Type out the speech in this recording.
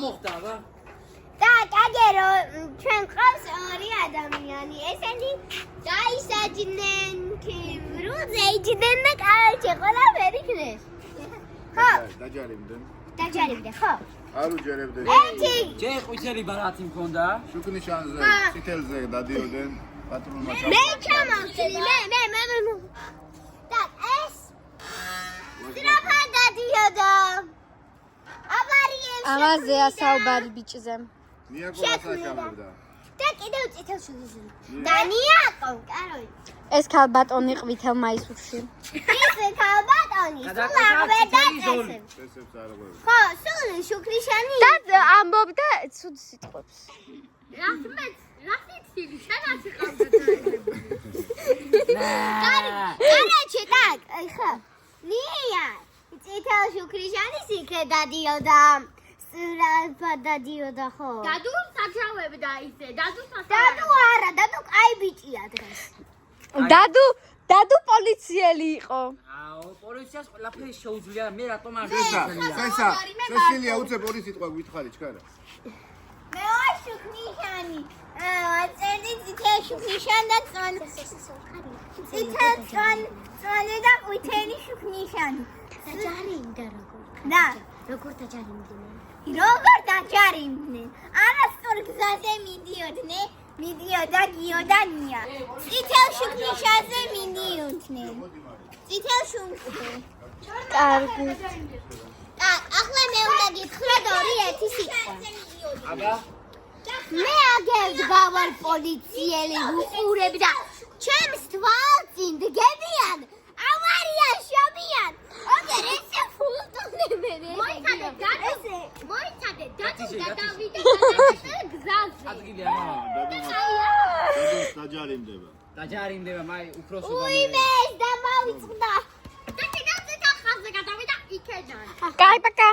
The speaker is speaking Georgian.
მოხდა რა? და კაგერო ჩვენ ყავს ორი ადამიანი. ესენი დაისაჯნენ რუზე იჯდნენ და კარჩე ყველაფერი ქნეს. ხო? დაჯარიმდნენ, ხო? არ უჯერებდნენ. ერთი ჯერ ყვითელი ბარათი მქონდა. შუქნიშანზე, წითელზე დადიოდნენ პატრონმა. მე ჩამოვწილი, მე. და ეს სტრაფად დადიოდა. ავარიებში. ამაზეა საუბარი ბიჭზე. ნიაკო ასაშავებდა. და კიდევ წითელ შუქნიშანი. და ნიაკო, კაროი. ეს ქალბატონი ყვითელ მაისურში. ის ქალბატონი, სულ აღვედაწესებ. წესებს არ ყვევს. ხო, სულ შუქნიშანი. და ამბობდა ცუდ სიტყვებს. რასიცილი, შენაც იყავდა კარაჩე, так, ხა. ნია, წითელ შუქნიშანის იქე დადიოდა. სრაფად დადიოდა, ხო? დადუ საჩავებდა ისე, დადუ დადუ არა, დადუ კაი ბიჭია დღეს. დადუ პოლიციელი იყო. აო, პოლიციას ყველაფერი შეუძლია, მე რატომ არ სესა, სესილია უცე პოლის სიტყვა გითხარი ჩქარა. მე ვარ შუქნიშანი. წერდი წითელ შუქნიშანი და წითელ წონი და ყვითელი შუქნიშანი. დაჯარიმდა როგორ. და როგორ დაჯარიმდნენ? როგორ დაჯარიმდნენ? არასწორ გზაზე მიდიოდა გიოდა ნია. წითელ შუქნიშანზე მიდიოდნენ. წითელ შუქნიშანზე. კარგი. ახლა მე უნდა გითხრათ 2-1 სიტყვა. აბა, მე აგებდა პოლიციელი უყურებ და ჩემს თვალწინ დგებიან ავარია შობიან. ოგერ ესე ფულტუნებენ. მოიცადე, დადუ გადავიდა გზაზე. ადგილი არა. დაჯარიმდება. დაჯარიმდება, მაი უფროსობა. უიმეს და მოვიწყდა. და კიდევ ცეთა ხაზზე გადავიდა იქედან. კაი, პაკა.